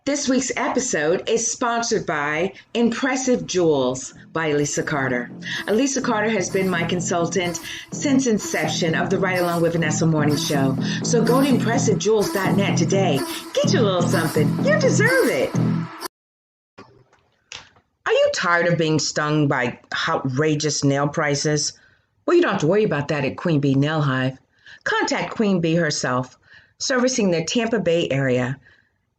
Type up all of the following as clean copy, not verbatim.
This week's episode is sponsored by Impressive Jewels by Lisa Carter. Lisa Carter has been my consultant since inception of the Right Along with Vanessa morning show. So go to ImpressiveJewels.net today. Get your little something. You deserve it. Are you tired of being stung by outrageous nail prices? Well, you don't have to worry about that at Queen Bee Nail Hive. Contact Queen Bee herself, servicing the Tampa Bay area.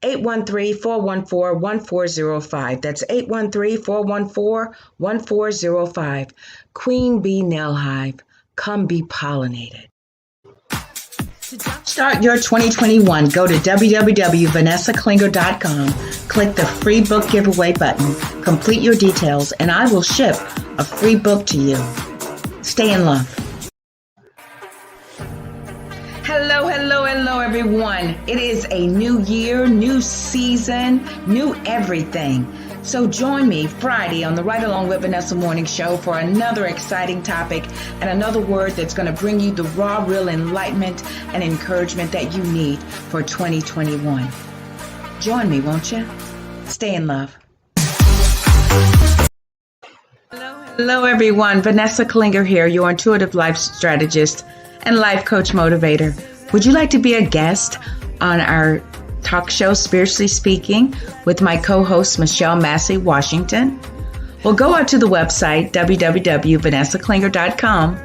813-414-1405. That's 813-414-1405. Queen Bee Nail Hive. Come be pollinated. To start your 2021, go to www.vanessaklinger.com. Click the free book giveaway button. Complete your details, and I will ship a free book to you. Stay in love. Hello, everyone. It is a new year, new season, new everything. So join me Friday on the Right Along with Vanessa morning show for another exciting topic and another word that's going to bring you the raw, real enlightenment and encouragement that you need for 2021. Join me, won't you? Stay in love. Hello, everyone. Vanessa Klinger here, your intuitive life strategist and life coach motivator. Would you like to be a guest on our talk show, Spiritually Speaking, with my co-host, Michelle Massey, Washington? Well, go out to the website, www.vanessaklinger.com,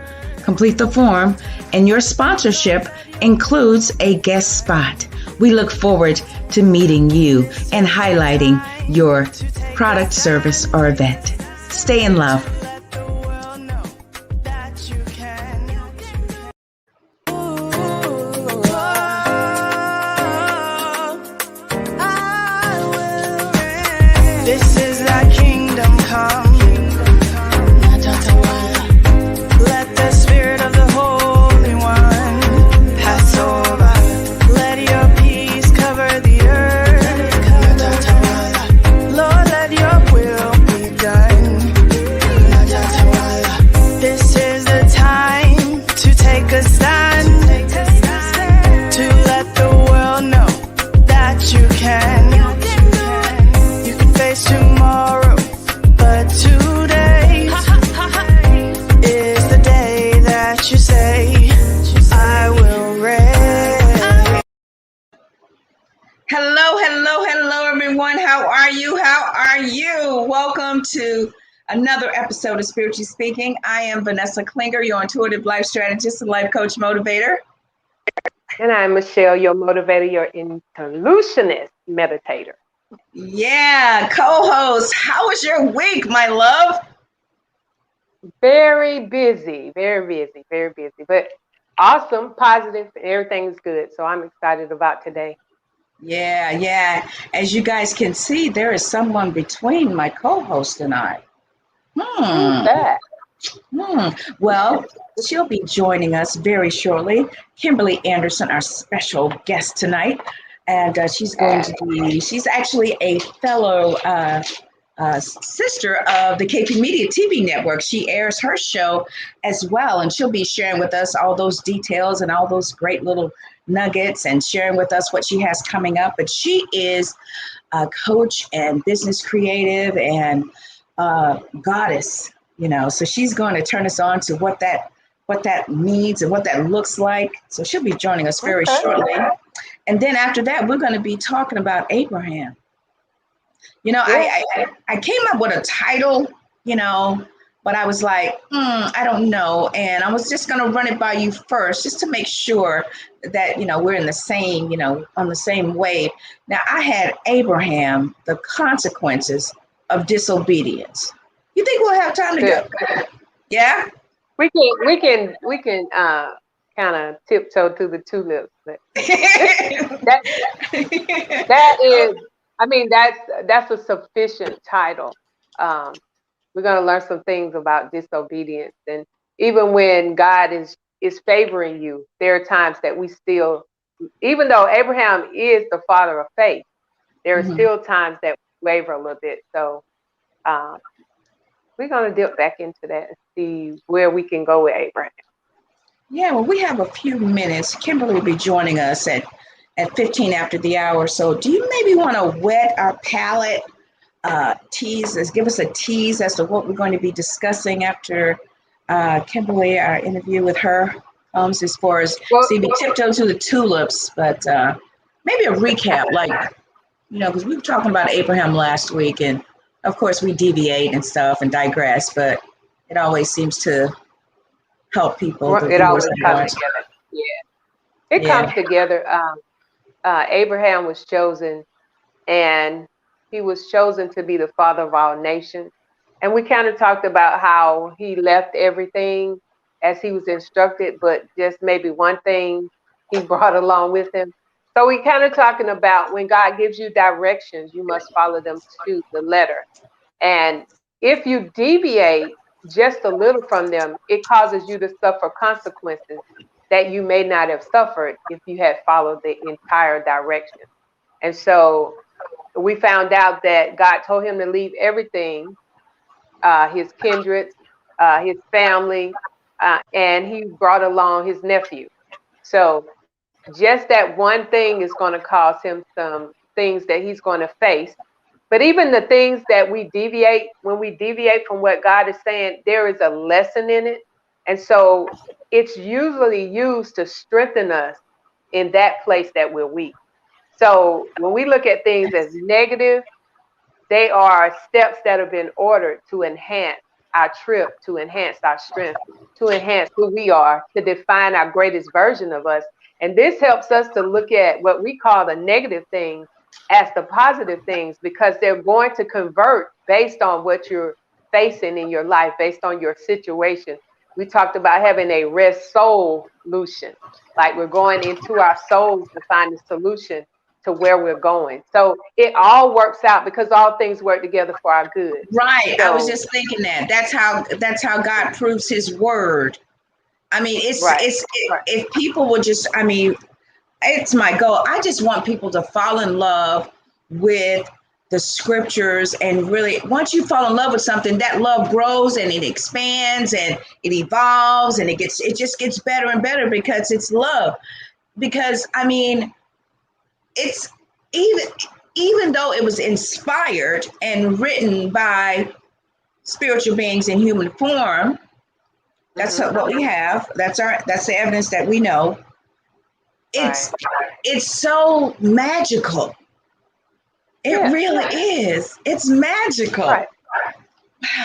complete the form, and your sponsorship includes a guest spot. We look forward to meeting you and highlighting your product, service, or event. Stay in love. This is thy kingdom come. Let the spirit of the Holy One pass over. Let your peace cover the earth. Lord, let your will be done. This is the time to take a stand, to let the world know that you can. Tomorrow, but today is the day that you say, I will reign. Hello, everyone. How are you? Welcome to another episode of Spiritually Speaking. I am Vanessa Klinger, your intuitive life strategist and life coach motivator. And I'm Michelle, your motivator, your intuitionist meditator. Yeah, co-host. How was your week, my love? Very busy, but awesome, positive, everything's good. So I'm excited about today. Yeah. As you guys can see, there is someone between my co-host and I. Who's that? Well, she'll be joining us very shortly. Kimberly Anderson, our special guest tonight. And she's actually a fellow sister of the KP Media TV network. She airs her show as well, and she'll be sharing with us all those details and all those great little nuggets and sharing with us what she has coming up. But she is a coach and business creative and goddess, so she's going to turn us on to what that means and what that looks like. So she'll be joining us very shortly. And then after that, we're going to be talking about Abraham. I came up with a title, but I was like, I don't know. And I was just going to run it by you first, just to make sure that, we're in the same, on the same wave. Now, I had Abraham, the consequences of disobedience. You think we'll have time to go? Yeah? We can kind of tiptoe to the tulips. But that's a sufficient title. We're going to learn some things about disobedience, and even when God is favoring you, there are times that we still, even though Abraham is the father of faith, there are still times that we waver a little bit. So we're going to dip back into that and see where we can go with Abraham. Yeah, well, we have a few minutes. Kimberly will be joining us at at 15 after the hour. So do you maybe want to whet our palate, give us a tease as to what we're going to be discussing after Kimberly, our interview with her, as far as, Well, see, we tiptoe to the tulips, but maybe a recap, like, because we were talking about Abraham last week, and of course we deviate and stuff and digress, but it always seems to help people, the it viewers always and comes watch. together. Yeah, it Yeah. comes together. Abraham was chosen, and he was chosen to be the father of all nations. And we kind of talked about how he left everything as he was instructed, but just maybe one thing he brought along with him. So we kind of talking about when God gives you directions, you must follow them to the letter. And if you deviate just a little from them, it causes you to suffer consequences that you may not have suffered if you had followed the entire direction. And so we found out that God told him to leave everything, his kindred, his family, and he brought along his nephew. So just that one thing is going to cause him some things that he's going to face. But even the things that when we deviate from what God is saying, there is a lesson in it. And so it's usually used to strengthen us in that place that we're weak. So when we look at things as negative, they are steps that have been ordered to enhance our trip, to enhance our strength, to enhance who we are, to define our greatest version of us. And this helps us to look at what we call the negative things as the positive things, because they're going to convert based on what you're facing in your life, based on your situation. We talked about having a rest soul solution, like we're going into our souls to find the solution to where we're going. So it all works out because all things work together for our good. Right. So, I was just thinking that. That's how God proves his word. I mean, right. if people would just, I mean, it's my goal. I just want people to fall in love with the scriptures, and really, once you fall in love with something, that love grows and it expands and it evolves, and it just gets better and better because it's love. Because I mean, it's even though it was inspired and written by spiritual beings in human form, that's what we have. That's the evidence that we know. It's so magical. It really is. It's magical. Right.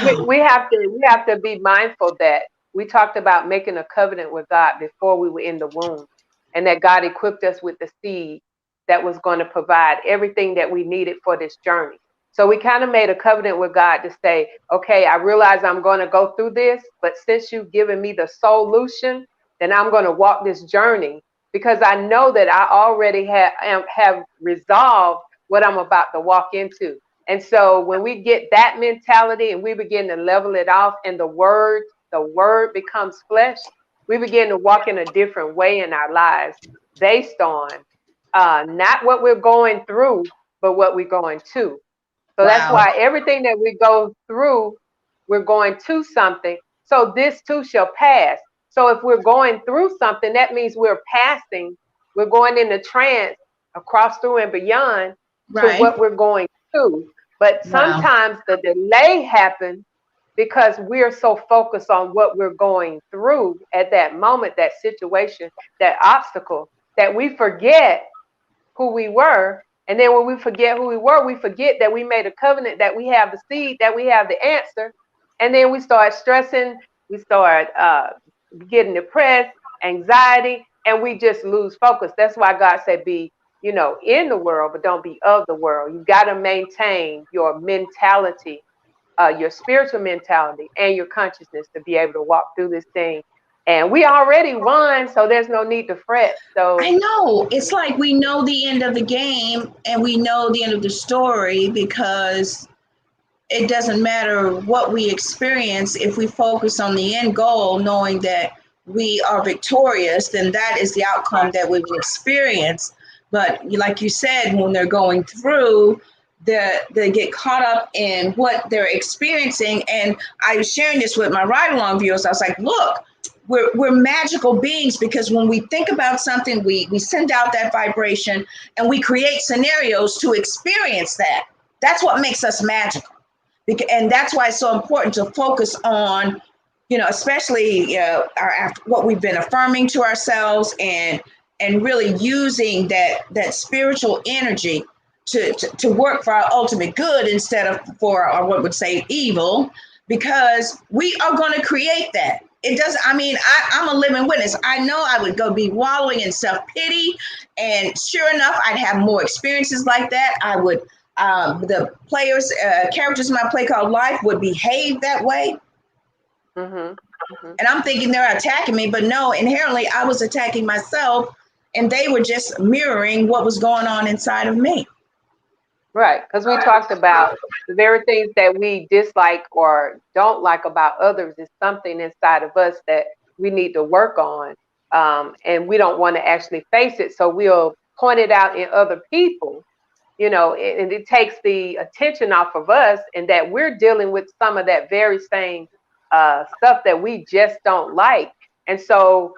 Wow. We have to be mindful that we talked about making a covenant with God before we were in the womb, and that God equipped us with the seed that was going to provide everything that we needed for this journey. So we kind of made a covenant with God to say, okay, I realize I'm going to go through this, but since you've given me the solution, then I'm going to walk this journey, because I know that I already have resolved what I'm about to walk into. And so when we get that mentality and we begin to level it off, and the word becomes flesh, we begin to walk in a different way in our lives based on not what we're going through, but what we're going to. So that's why everything that we go through, we're going to something. So this too shall pass. So if we're going through something, that means we're passing. We're going into trance, across, through, and beyond to what we're going to. But sometimes the delay happens because we're so focused on what we're going through at that moment, that situation, that obstacle, that we forget who we were. And then when we forget who we were, we forget that we made a covenant, that we have the seed, that we have the answer. And then we start stressing, we start getting depressed, anxiety, and we just lose focus. That's why God said, be, in the world, but don't be of the world. You got to maintain your mentality, your spiritual mentality, and your consciousness to be able to walk through this thing. And we already won, so there's no need to fret. So I know, it's like we know the end of the game and we know the end of the story, because it doesn't matter what we experience. If we focus on the end goal, knowing that we are victorious, then that is the outcome that we will experience. But like you said, when they're going through, they get caught up in what they're experiencing. And I was sharing this with my ride-along viewers. I was like, look, we're magical beings, because when we think about something, we send out that vibration and we create scenarios to experience that. That's what makes us magical. And that's why it's so important to focus on, especially what we've been affirming to ourselves, and really using that spiritual energy to work for our ultimate good instead of for our, what would say, evil, because we are going to create that. It doesn't, I'm a living witness. I know I would go be wallowing in self-pity, and sure enough, I'd have more experiences like that. I would, the characters in my play called Life would behave that way. Mm-hmm. Mm-hmm. And I'm thinking they're attacking me, but no, inherently I was attacking myself, and they were just mirroring what was going on inside of me. Right, because we talked about the very things that we dislike or don't like about others is something inside of us that we need to work on, and we don't want to actually face it, so we'll point it out in other people, and it takes the attention off of us, and that we're dealing with some of that very same stuff that we just don't like. And so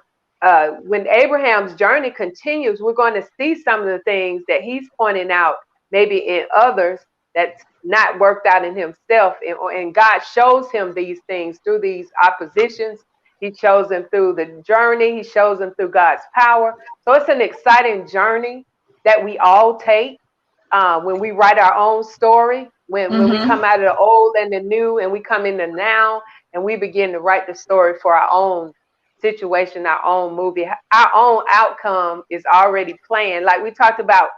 when Abraham's journey continues, we're going to see some of the things that he's pointing out maybe in others that's not worked out in himself. And God shows him these things through these oppositions. He shows them through the journey. He shows them through God's power. So it's an exciting journey that we all take when we write our own story, when we come out of the old and the new, and we come in the now, and we begin to write the story for our own situation, our own movie. Our own outcome is already planned. Like we talked about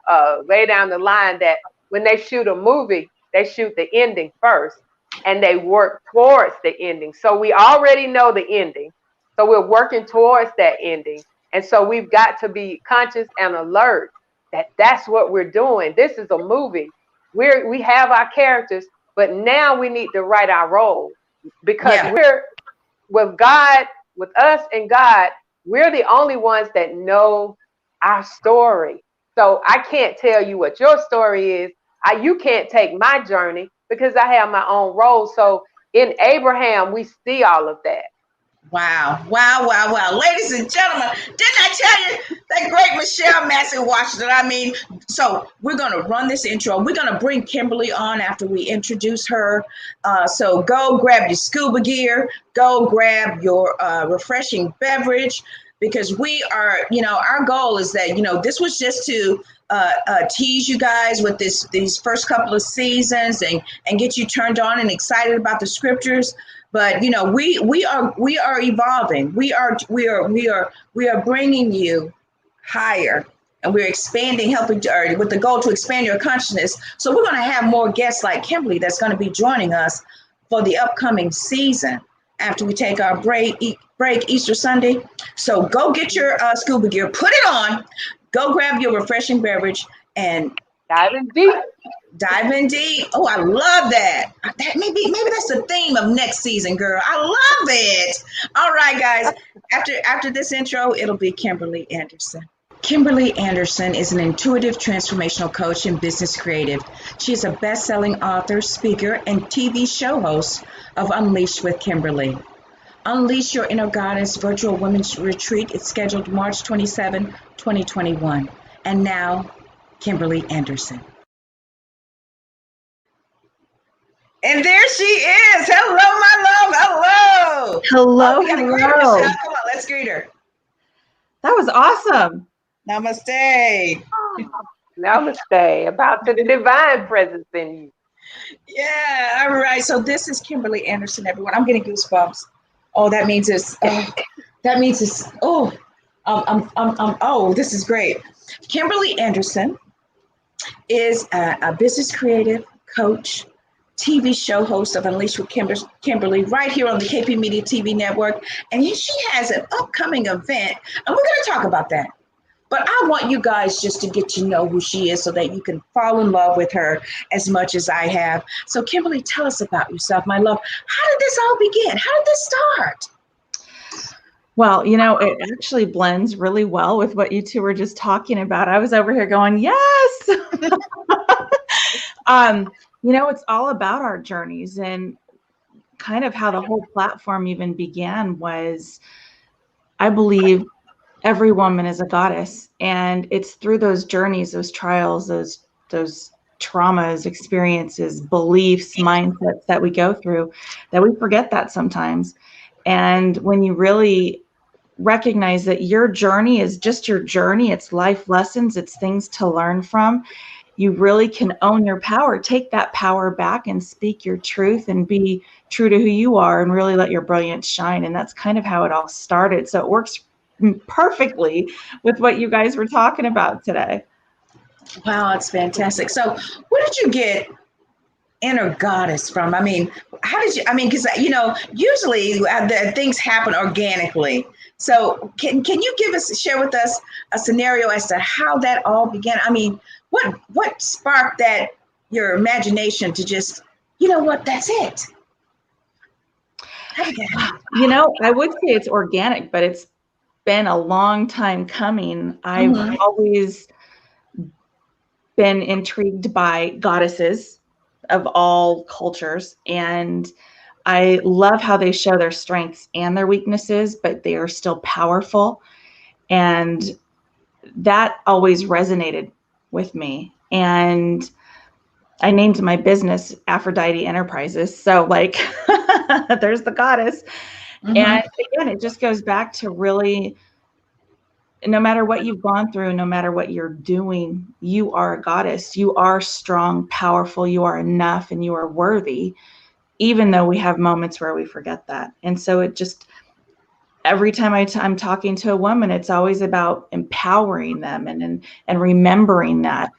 way down the line, that when they shoot a movie, they shoot the ending first, and they work towards the ending. So we already know the ending. So we're working towards that ending. And so we've got to be conscious and alert that that's what we're doing. This is a movie. We have our characters, but now we need to write our role, because we're with God. With us and God, we're the only ones that know our story. So I can't tell you what your story is. You can't take my journey, because I have my own role. So in Abraham, we see all of that. Wow. Ladies and gentlemen, didn't I tell you that great Michelle Massey Washington? So we're going to run this intro. We're going to bring Kimberly on after we introduce her. So go grab your scuba gear, go grab your refreshing beverage, because we are, our goal is that, this was just to tease you guys with these first couple of seasons and get you turned on and excited about the scriptures. But we are evolving. We are bringing you higher, and we're expanding, helping with the goal to expand your consciousness. So we're going to have more guests like Kimberly that's going to be joining us for the upcoming season after we take our break Easter Sunday. So go get your scuba gear, put it on, go grab your refreshing beverage, and dive in deep. Dive in deep. Oh, I love that. Maybe that's the theme of next season, girl. I love it. All right, guys. After this intro, it'll be Kimberly Anderson. Kimberly Anderson is an intuitive transformational coach and business creative. She is a best-selling author, speaker, and TV show host of Unleashed with Kimberly. Unleash Your Inner Goddess Virtual Women's Retreat is scheduled March 27, 2021. And now, Kimberly Anderson. And there she is. Hello, my love. Hello. Hello. Hello. Come on, let's greet her. That was awesome. Namaste. Namaste. About to the divine presence in you. Yeah. All right. So this is Kimberly Anderson, everyone. I'm getting goosebumps. Oh, that means it's. Oh, this is great. Kimberly Anderson is a business creative, coach, TV show host of Unleashed with Kimberly right here on the KP Media TV network. And she has an upcoming event, and we're going to talk about that. But I want you guys just to get to know who she is so that you can fall in love with her as much as I have. So Kimberly, tell us about yourself, my love. How did this all begin? How did this start? Well, it actually blends really well with what you two were just talking about. I was over here going, yes. It's all about our journeys, and kind of how the whole platform even began was I believe every woman is a goddess, and it's through those journeys, those trials, those traumas, experiences, beliefs, mindsets that we go through that we forget that sometimes. And when you really recognize that your journey is just your journey, it's life lessons, it's things to learn from, you really can own your power, take that power back and speak your truth and be true to who you are and really let your brilliance shine. And that's kind of how it all started. So it works perfectly with what you guys were talking about today. Wow, it's fantastic. So where did you get inner goddess from? I mean, how did you, I mean, because, usually the things happen organically. So can you share with us a scenario as to how that all began? I mean, what sparked your imagination to just, you know what, that's it? How did that happen? I would say it's organic, but it's been a long time coming. I've always been intrigued by goddesses of all cultures, and I love how they show their strengths and their weaknesses, but they are still powerful. And that always resonated with me. And I named my business Aphrodite Enterprises. So there's the goddess. And again, it just goes back to really, no matter what you've gone through, no matter what you're doing, you are a goddess. You are strong, powerful, you are enough, and you are worthy, even though we have moments where we forget that. And so it just, every time I'm talking to a woman, it's always about empowering them and remembering that,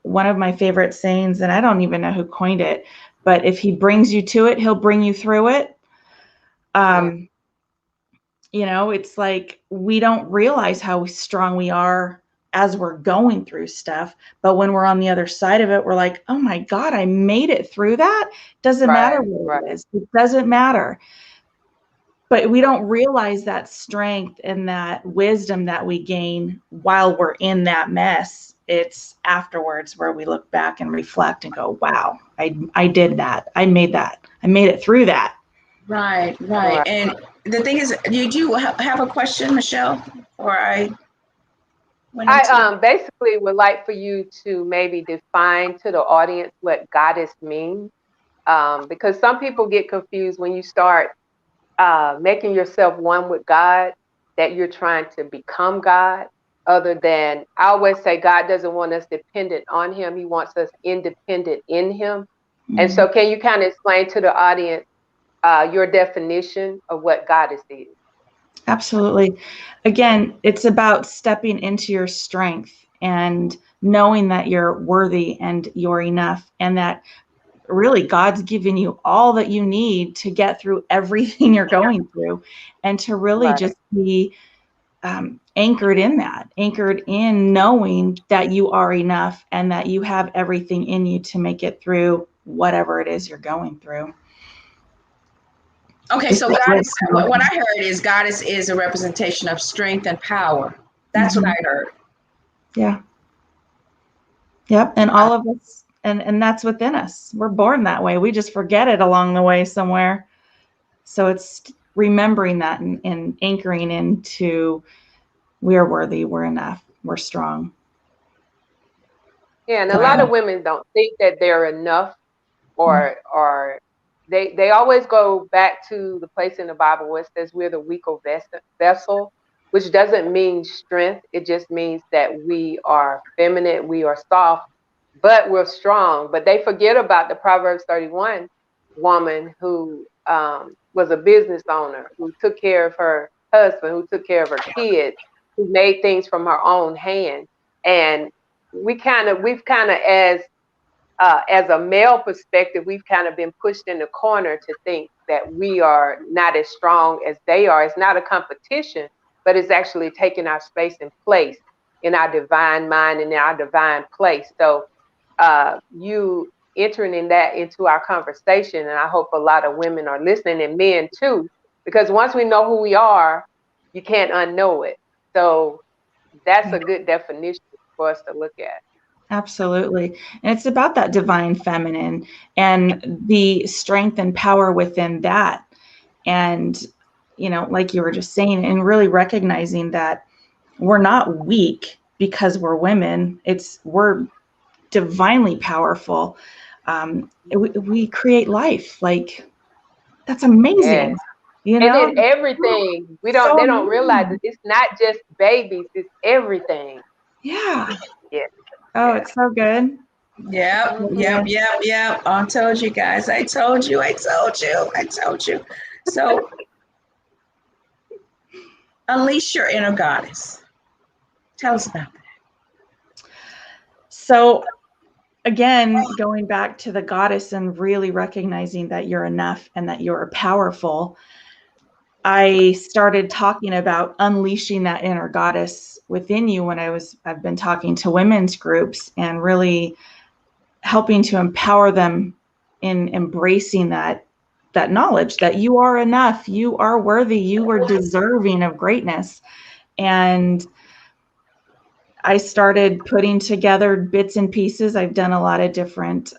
one of my favorite sayings, and I don't even know who coined it, but if he brings you to it, he'll bring you through it. It's like we don't realize how strong we are as we're going through stuff. But when we're on the other side of it, we're like, oh my God, I made it through that. Doesn't matter what it is. It doesn't matter. But we don't realize that strength and that wisdom that we gain while we're in that mess. It's afterwards where we look back and reflect and go, wow, I did that. I made that. I made it through that. Right. And the thing is, did you have a question, Michelle? Or I basically would like for you to maybe define to the audience what goddess means, because some people get confused when you start making yourself one with God, that you're trying to become God. Other than, I always say, God doesn't want us dependent on him. He wants us independent in him. And so can you kind of explain to the audience your definition of what goddess is? Absolutely. Again, it's about stepping into your strength and knowing that you're worthy and you're enough, and that really God's given you all that you need to get through everything you're going through, and to really just be anchored in knowing that you are enough and that you have everything in you to make it through whatever it is you're going through. Okay, so goddess, what I heard is goddess is a representation of strength and power. That's what I heard. Yeah. Yep. And all of us, and that's within us. We're born that way. We just forget it along the way somewhere. So it's remembering that and anchoring into, we are worthy, we're enough, we're strong. Yeah, and a lot of women don't think that they're enough, or they always go back to the place in the Bible where it says we're the weaker vessel, which doesn't mean strength. It just means that we are feminine, we are soft, but we're strong. But they forget about the Proverbs 31 woman who was a business owner, who took care of her husband, who took care of her kids, who made things from her own hand. And we've kind of as a male perspective, we've kind of been pushed in the corner to think that we are not as strong as they are. It's not a competition, but it's actually taking our space and place in our divine mind and in our divine place. So you entering into our conversation, and I hope a lot of women are listening, and men too, because once we know who we are, you can't unknow it. So that's a good definition for us to look at. Absolutely. And it's about that divine feminine and the strength and power within that. And, like you were just saying, and really recognizing that we're not weak because we're women. We're divinely powerful. We create life. Like, that's amazing. And then everything, they don't realize it. It's not just babies, it's everything. Yeah. Yeah. Oh, it's so good. Yep. I told you guys. I told you. So unleash your inner goddess. Tell us about that. So again, going back to the goddess and really recognizing that you're enough and that you're powerful, I started talking about unleashing that inner goddess within you when I've been talking to women's groups and really helping to empower them in embracing that knowledge that you are enough, you are worthy, you are deserving of greatness. And I started putting together bits and pieces. I've done a lot of different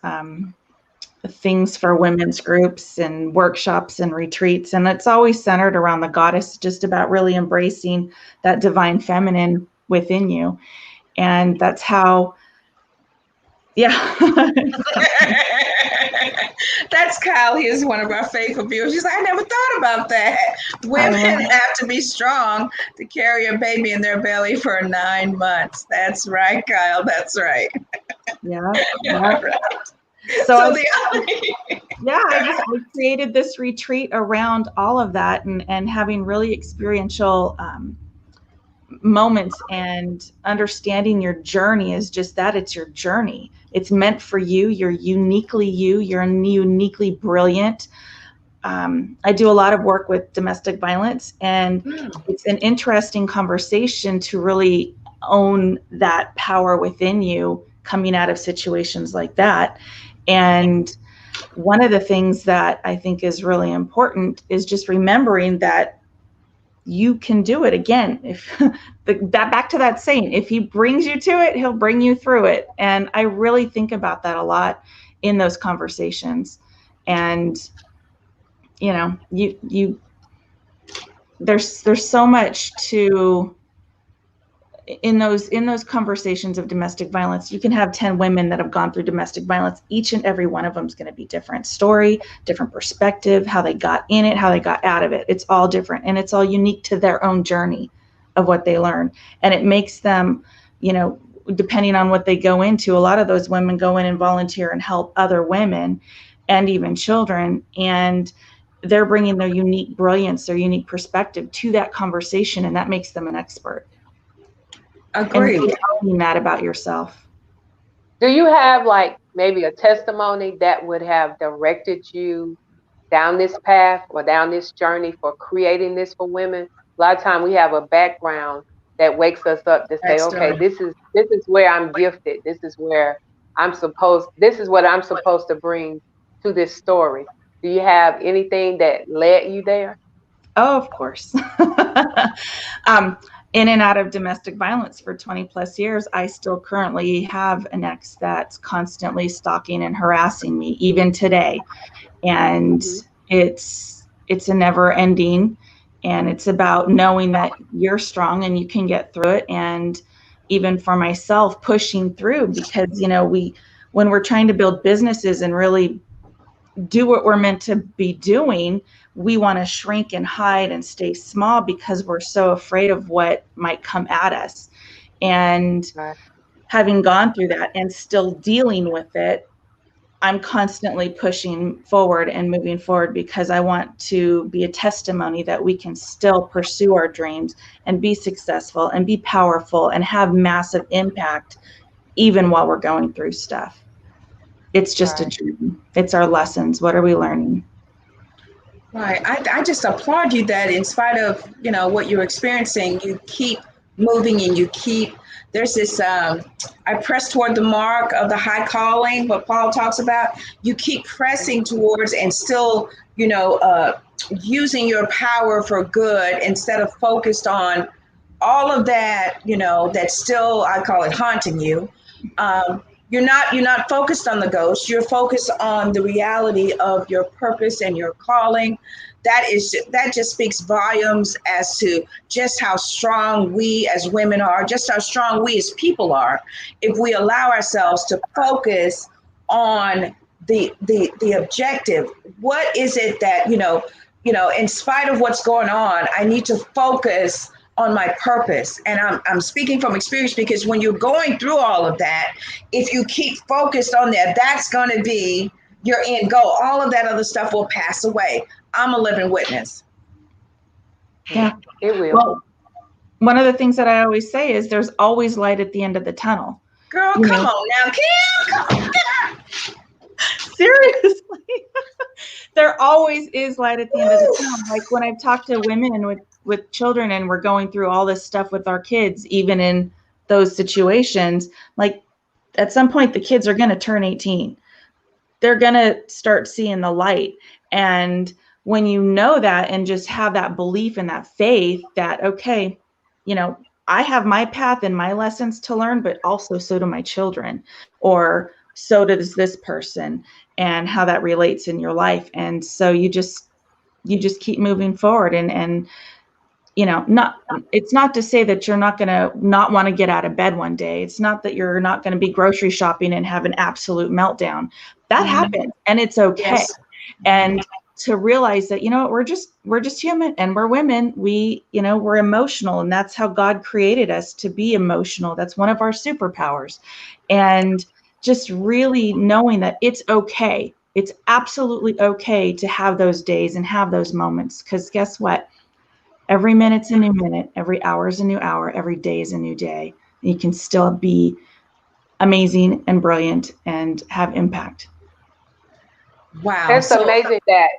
things for women's groups and workshops and retreats. And it's always centered around the goddess, just about really embracing that divine feminine within you. And that's how, That's Kyle. He is one of our faithful viewers. She's like, I never thought about that. Women have to be strong to carry a baby in their belly for 9 months. That's right, Kyle. That's right. Yeah. So I created this retreat around all of that and having really experiential moments and understanding your journey is just that. It's your journey. It's meant for you. You're uniquely you. You're uniquely brilliant. I do a lot of work with domestic violence, and it's an interesting conversation to really own that power within you coming out of situations like that. And one of the things that I think is really important is just remembering that you can do it. Again, if back to that saying, if he brings you to it, he'll bring you through it. And I really think about that a lot in those conversations. And there's so much to in those conversations of domestic violence. You can have 10 women that have gone through domestic violence. Each and every one of them is going to be different story, different perspective, how they got in it, how they got out of it. It's all different, and it's all unique to their own journey of what they learn. And it makes them, depending on what they go into, a lot of those women go in and volunteer and help other women and even children. And they're bringing their unique brilliance, their unique perspective to that conversation, and that makes them an expert. Agreed. And knowing that about yourself. Do you have maybe a testimony that would have directed you down this path or down this journey for creating this for women? A lot of time we have a background that wakes us up to say, okay, this is where I'm gifted. This is what I'm supposed to bring to this story. Do you have anything that led you there? Oh, of course. In and out of domestic violence for 20 plus years, I still currently have an ex that's constantly stalking and harassing me, even today. And it's a never ending, and it's about knowing that you're strong and you can get through it. And even for myself, pushing through, because, when we're trying to build businesses and really do what we're meant to be doing, we want to shrink and hide and stay small because we're so afraid of what might come at us. And having gone through that and still dealing with it, I'm constantly pushing forward and moving forward because I want to be a testimony that we can still pursue our dreams and be successful and be powerful and have massive impact even while we're going through stuff. It's just a journey. It's our lessons. What are we learning? Right. I just applaud you that in spite of, what you're experiencing, you keep moving and there's this, I press toward the mark of the high calling, what Paul talks about. You keep pressing towards and still, using your power for good instead of focused on all of that, that's still, I call it haunting you. you're not focused on the ghost. You're focused on the reality of your purpose and your calling. That just speaks volumes as to just how strong we as women are, just how strong we as people are, if we allow ourselves to focus on the objective. What is it that, in spite of what's going on, I need to focus on my purpose. And I'm speaking from experience, because when you're going through all of that, if you keep focused on that, that's going to be your end goal. All of that other stuff will pass away. I'm a living witness. Yeah, it will. Well, one of the things that I always say is there's always light at the end of the tunnel. Girl, come on now, Kim. Come on. Seriously. There always is light at the end of the tunnel. Like when I've talked to women with children and we're going through all this stuff with our kids, even in those situations, like at some point the kids are going to turn 18. They're going to start seeing the light. And when you know that and just have that belief and that faith that, okay, I have my path and my lessons to learn, but also so do my children, or so does this person, and how that relates in your life. And so you just keep moving forward, and it's not to say that you're not going to not want to get out of bed one day. It's not that you're not going to be grocery shopping and have an absolute meltdown. That happens, and it's okay. Yes. And to realize that, we're just human, and we're women. We're emotional, and that's how God created us, to be emotional. That's one of our superpowers. And just really knowing that it's okay. It's absolutely okay to have those days and have those moments, because guess what? Every minute's a new minute, every hour is a new hour, every day is a new day. You can still be amazing and brilliant and have impact. Wow. It's amazing that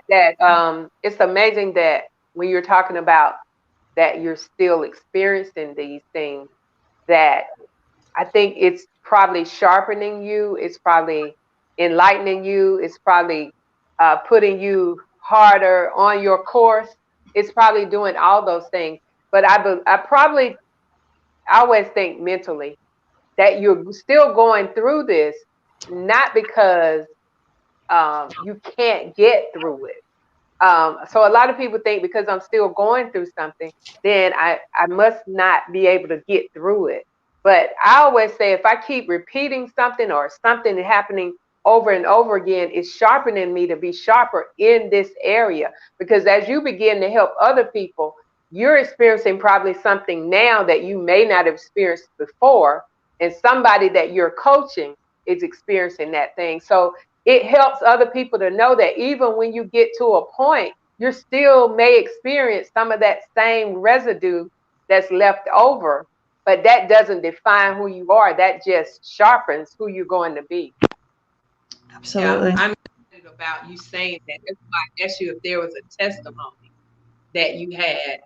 it's amazing that when you're talking about that you're still experiencing these things, that I think it's probably sharpening you, it's probably enlightening you, it's probably putting you harder on your course. It's probably doing all those things. But I always think mentally that you're still going through this, not because you can't get through it. So a lot of people think because I'm still going through something, then I must not be able to get through it. But I always say, if I keep repeating something or something happening over and over again, it's sharpening me to be sharper in this area. Because as you begin to help other people, you're experiencing probably something now that you may not have experienced before. And somebody that you're coaching is experiencing that thing. So it helps other people to know that even when you get to a point, you still may experience some of that same residue that's left over. But that doesn't define who you are. That just sharpens who you're going to be. Absolutely. Yeah, I'm excited about you saying that. That's why I asked you if there was a testimony that you had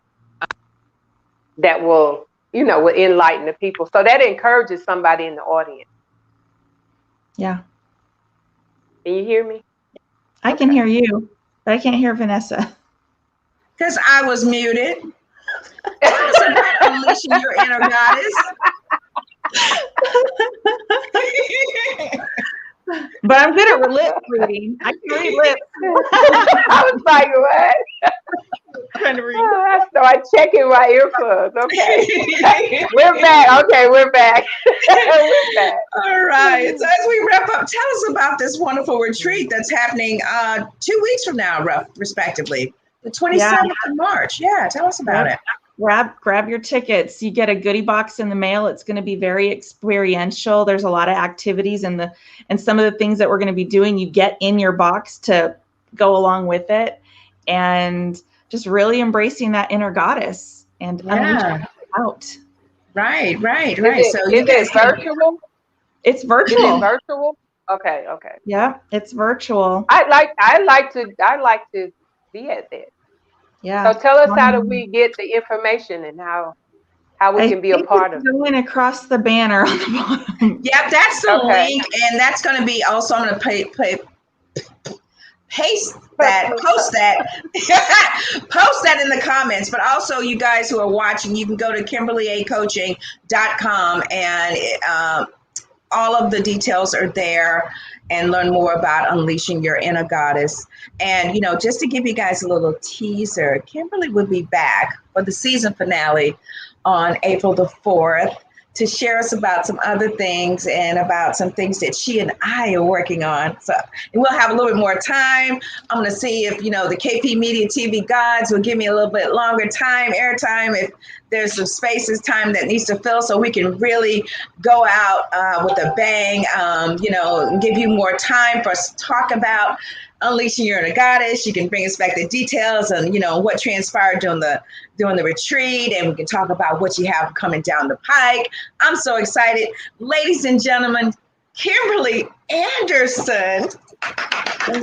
that will enlighten the people. So that encourages somebody in the audience. Yeah. Can you hear me? I can hear you, but I can't hear wVanessa. Because I was muted. Tell us about unleashing your inner goddess. But I'm good at lip reading. I can read lips. I was like, what? Trying to read. I started checking my earplugs. Okay. We're back. Okay, we're back. We're back. All right. So as we wrap up, tell us about this wonderful retreat that's happening 2 weeks from now, respectively. The 27th of March. Yeah, tell us about it. Grab your tickets. You get a goodie box in the mail. It's going to be very experiential. There's a lot of activities and some of the things that we're going to be doing, you get in your box to go along with it, and just really embracing that inner goddess and unleashing it out. Right. So is it virtual? It's virtual. Is it virtual? Okay. Yeah, it's virtual. I like to be at that. Yeah. So tell us, how do we get the information and how we can be a part of it? Going across the banner on the bottom. Yep, that's the link, and that's going to be also. I'm going to post that in the comments. But also, you guys who are watching, you can go to KimberlyACoaching.com and all of the details are there, and learn more about unleashing your inner goddess. And, you know, just to give you guys a little teaser, Kimberly will be back for the season finale on April the 4th to share us about some other things and about some things that she and I are working on. So we'll have a little bit more time. I'm going to see if, you know, the KP Media TV gods will give me a little bit longer airtime, if there's some spaces, time that needs to fill, so we can really go out with a bang, you know, and give you more time for us to talk about unleashing your inner goddess. You can bring us back the details and, you know, what transpired during the retreat, and we can talk about what you have coming down the pike. I'm so excited. Ladies and gentlemen, Kimberly Anderson. All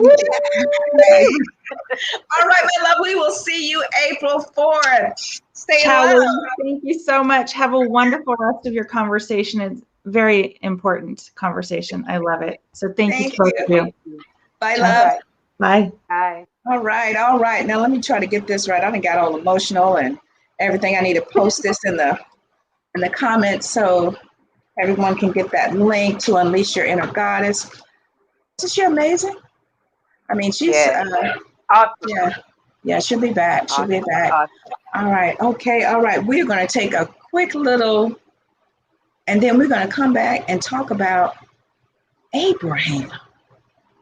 right, my love, we will see you April 4th. Stay Kelly, well. thank you so much. Have a wonderful rest of your conversation. It's very important conversation. I love it. So thank you both of you. Bye, love. Bye. Bye. All right. Now let me try to get this right. I done got all emotional and everything. I need to post this in the comments so everyone can get that link to Unleash Your Inner Goddess. Isn't she amazing? I mean, she's awesome. Yeah, she'll be back. She'll be back. Awesome. All right. Okay. All right. We're going to take a quick little, and then we're going to come back and talk about Abraham,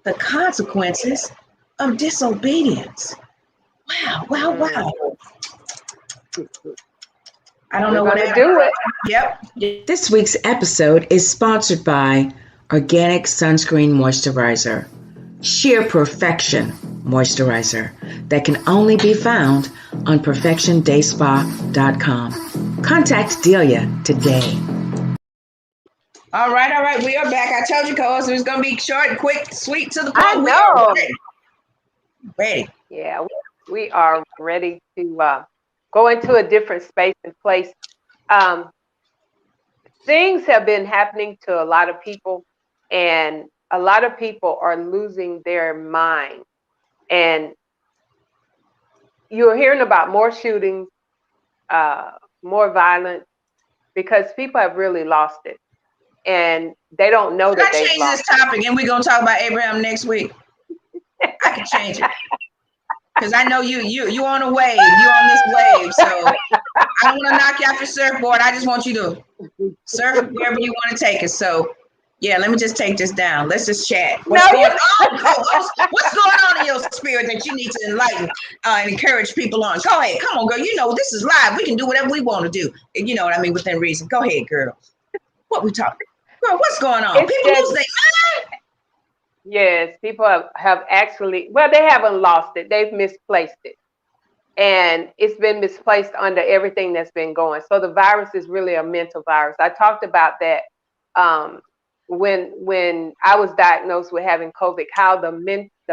the consequences of disobedience. Wow. I don't know what to do it. Yep. This week's episode is sponsored by Organic Sunscreen Moisturizer, Sheer Perfection Moisturizer that can only be found on perfectiondayspa.com. Contact Delia today. All right. We are back. I told you, co-host, it was going to be short, quick, sweet, to the point. I know. Ready. Yeah, we are ready to go into a different space and place. Things have been happening to a lot of people, and a lot of people are losing their mind. And you're hearing about more shootings, more violence, because people have really lost it. And they don't know that they've lost it. Change this topic, and we're going to talk about Abraham next week. I can change it. Because I know you on a wave. You're on this wave. So I don't want to knock you off your surfboard. I just want you to surf wherever you want to take it. So, yeah, let me just take this down. Let's just chat. What's going on in your spirit that you need to enlighten and encourage people on? Go ahead. Come on, girl. You know, this is live. We can do whatever we want to do. You know what I mean? Within reason. Go ahead, girl. What we talking? Girl, what's going on? People lose their mind. Yes, people have actually, well, they haven't lost it. They've misplaced it. And it's been misplaced under everything that's been going. So the virus is really a mental virus. I talked about that when I was diagnosed with having COVID, how the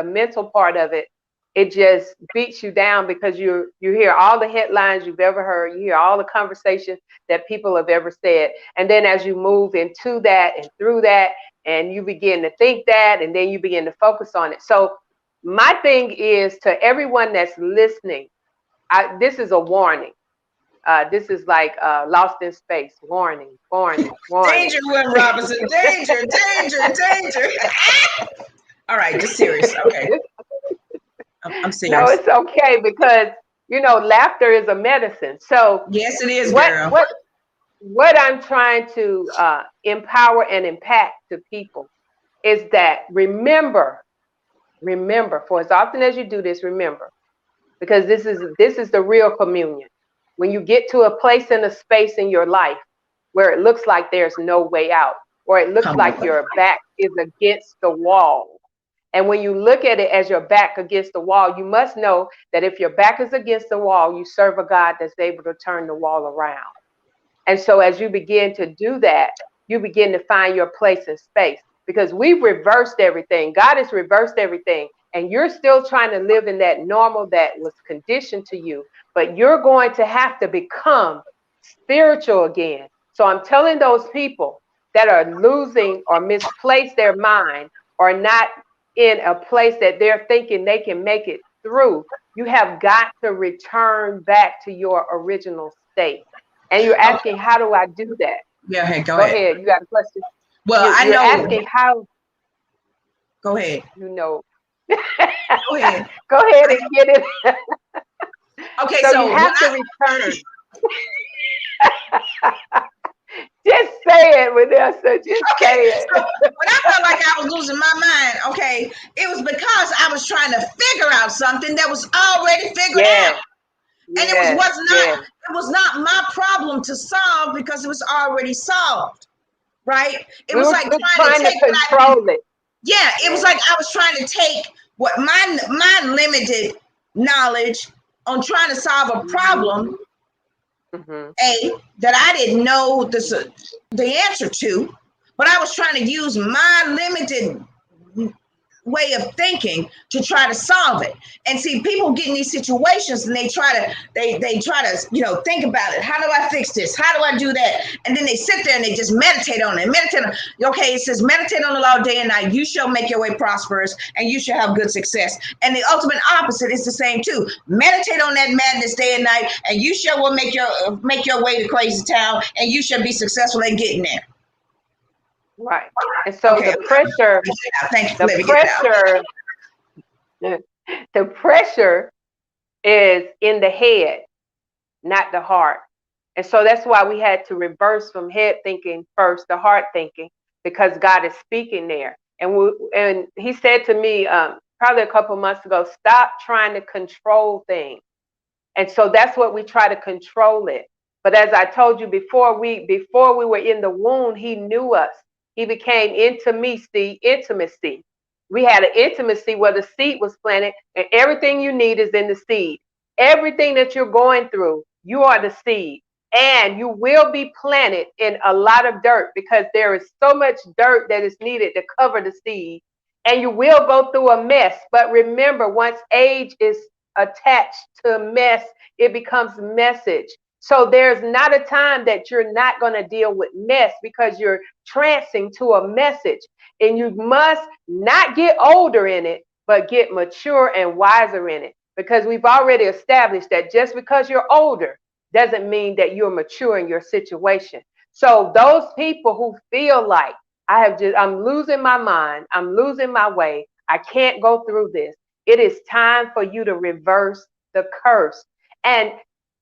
mental part of it, it just beats you down because you hear all the headlines you've ever heard. You hear all the conversations that people have ever said. And then as you move into that and through that, and you begin to think that, and then you begin to focus on it. So my thing is to everyone that's listening, this is a warning. This is like Lost in Space. Warning. Danger, Will Robinson. Danger. All right, just serious. Okay. I'm serious. No, it's okay because, you know, laughter is a medicine. So yes, it is, girl. What I'm trying to empower and impact to people is that remember, for as often as you do this, remember, because this is the real communion. When you get to a place and a space in your life where it looks like there's no way out, or it looks like your back is against the wall. And when you look at it as your back against the wall, you must know that if your back is against the wall, you serve a God that's able to turn the wall around. And so as you begin to do that, you begin to find your place in space, because we've reversed everything. God has reversed everything. And you're still trying to live in that normal that was conditioned to you, but you're going to have to become spiritual again. So I'm telling those people that are losing or misplaced their mind, or not in a place that they're thinking they can make it through, you have got to return back to your original state. And you're asking, how do I do that? Yeah, hey, go ahead. You got a question? Well, I you're know. asking how. Go ahead. You know. Go ahead. Go ahead and get it. Okay, So so you have to return. Just say it, Vanessa. Just say it. So when I felt like I was losing my mind, okay, it was because I was trying to figure out something that was already figured out. And it was not my problem to solve because it was already solved. Right? It was like trying to control it. Yeah, it was like I was trying to take what my limited knowledge on trying to solve a problem, that I didn't know the answer to, but I was trying to use my limited way of thinking to try to solve it. And see, people get in these situations and they try to think about it. How do I fix this? How do I do that? And then they sit there and they just meditate on it. Okay, it says meditate on the law day and night. You shall make your way prosperous and you shall have good success. And the ultimate opposite is the same too. Meditate on that madness day and night and you shall make your way to crazy town and you shall be successful in getting there. Right. And so the pressure is in the head, not the heart. And so that's why we had to reverse from head thinking first to heart thinking, because God is speaking there. And he said to me probably a couple months ago, stop trying to control things. And so that's what we try to control it. But as I told you before we were in the womb, he knew us. He became intimacy. We had an intimacy where the seed was planted, and everything you need is in the seed. Everything that you're going through, you are the seed. And you will be planted in a lot of dirt because there is so much dirt that is needed to cover the seed. And you will go through a mess. But remember, once age is attached to mess, it becomes message. So there's not a time that you're not going to deal with mess because you're transing to a message. And you must not get older in it, but get mature and wiser in it. Because we've already established that just because you're older doesn't mean that you're mature in your situation. So those people who feel like I'm losing my mind, I'm losing my way, I can't go through this. It is time for you to reverse the curse. And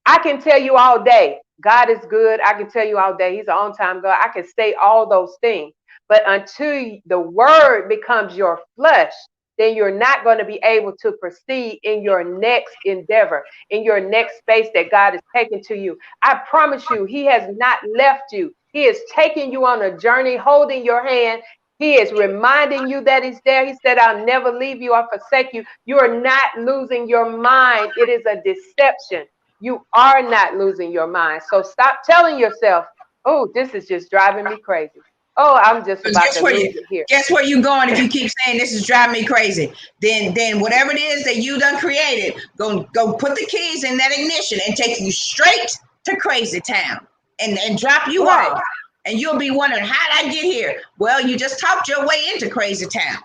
I can tell you all day, God is good. I can tell you all day, he's an on-time God. I can say all those things. But until the word becomes your flesh, then you're not going to be able to proceed in your next endeavor, in your next space that God is taking to you. I promise you, he has not left you. He is taking you on a journey, holding your hand. He is reminding you that he's there. He said, I'll never leave you or forsake you. You are not losing your mind. It is a deception. You are not losing your mind. So stop telling yourself, oh, this is just driving me crazy. Oh, I'm just about to lose it here. Guess where you're going if you keep saying this is driving me crazy? Then whatever it is that you done created, go put the keys in that ignition and take you straight to crazy town and drop you off. And you'll be wondering, how did I get here? Well, you just talked your way into crazy town.